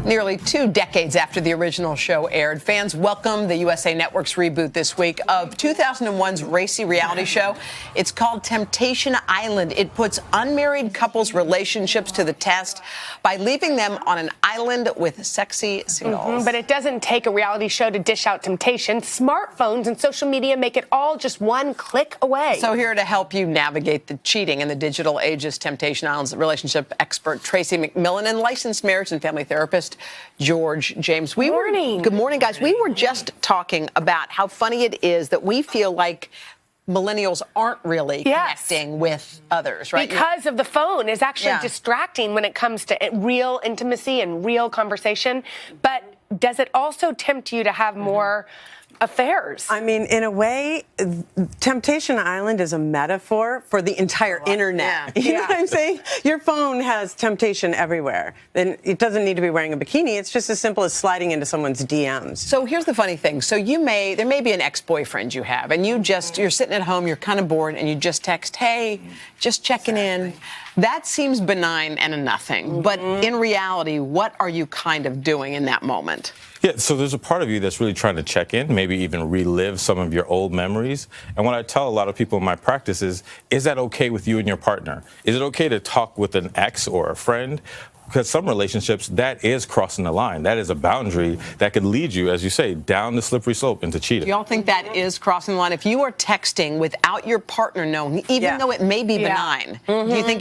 Nearly 2 decades after the original show aired, fans welcomed the USA Network's reboot this week of 2001's racy reality show. It's called Temptation Island. It puts unmarried couples' relationships to the test by leaving them on an island with sexy singles. But it doesn't take a reality show to dish out temptation. Smartphones and social media make it all just one click away. So here to help you navigate the cheating in the digital age is Temptation Island's relationship expert Tracy McMillan and licensed marriage and family therapist George James. Good morning. Good morning, guys. We were just talking about how funny it is that we feel like millennials aren't really connecting with others, right? Because of the phone is actually distracting when it comes to real intimacy and real conversation. But does it also tempt you to have more affairs? I mean, in a way, Temptation Island is a metaphor for the entire internet. You know what I'm saying? Your phone has temptation everywhere. Then it doesn't need to be wearing a bikini. It's just as simple as sliding into someone's DMs. So here's the funny thing. So there may be an ex-boyfriend you have, and you're sitting at home, you're kind of bored, and you just text, hey, just checking in. That seems benign and a nothing. But in reality, what are you kind of doing in that moment? Yeah, so there's a part of you that's really trying to check in, maybe even relive some of your old memories. And what I tell a lot of people in my practice is that okay with you and your partner? Is it okay to talk with an ex or a friend? Because some relationships, that is crossing the line. That is a boundary that could lead you, as you say, down the slippery slope into cheating. Do y'all think that is crossing the line? If you are texting without your partner knowing, even though it may be benign, do you think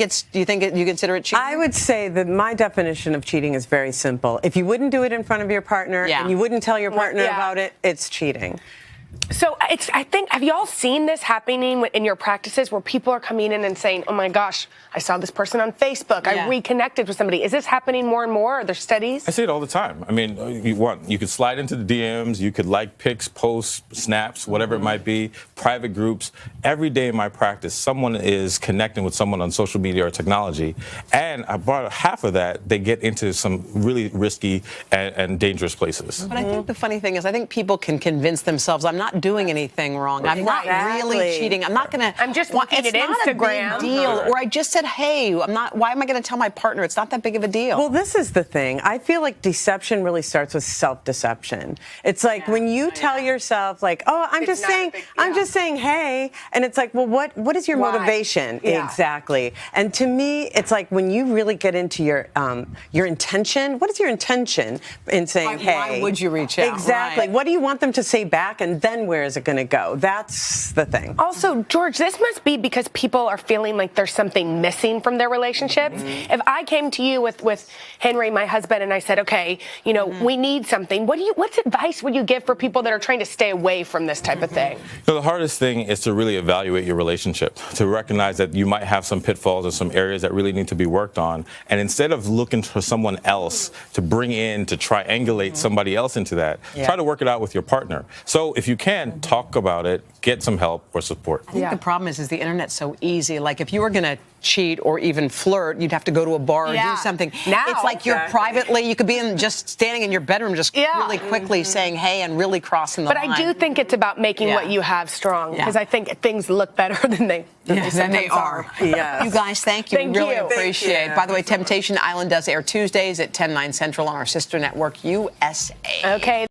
you consider it cheating? I would say that my definition of cheating is very simple. If you wouldn't do it in front of your partner and you wouldn't tell your partner about it, it's cheating. So I think, have y'all seen this happening in your practices where people are coming in and saying, oh my gosh, I saw this person on Facebook. I reconnected with somebody. Is this happening more and more? Are there studies? I see it all the time. I mean, you could slide into the DMs, you could like pics, posts, snaps, whatever it might be, private groups. Every day in my practice, someone is connecting with someone on social media or technology. And about half of that, they get into some really risky and dangerous places. But I think the funny thing is, I think people can convince themselves, I'm not doing anything wrong. I'm not really cheating. I'm not going to. I'm just looking at Instagram. It's not a big deal. Or I just said, hey, why am I going to tell my partner? It's not that big of a deal. Well, this is the thing. I feel like deception really starts with self-deception. It's like when you tell yourself, like, oh, I'm just saying, hey, and it's like, well, what is your motivation? Exactly. And to me, it's like when you really get into your intention. What is your intention in saying, hey? Why would you reach out? Exactly. Right. What do you want them to say back? And then where is it going to go? That's the thing. Also, George, this must be because people are feeling like there's something missing from their relationships. If I came to you with Henry, my husband, and I said, okay, we need something, what advice would you give for people that are trying to stay away from this type of thing? The hardest thing is to really evaluate your relationship, to recognize that you might have some pitfalls or some areas that really need to be worked on. And instead of looking for someone else to bring in, to triangulate somebody else into that, try to work it out with your partner. So if you can, talk about it, get some help or support. I think the problem is the internet's so easy. Like if you were going to cheat or even flirt, you'd have to go to a bar or do something. Now, it's like you're privately, you could be just standing in your bedroom just really quickly saying, hey, and really crossing the line. But I do think it's about making what you have strong, because I think things look better than they are. You guys, thank you. Thank we really you. appreciate it. By the way, Temptation Island does air Tuesdays at 10, 9 Central on our sister network, USA. Okay.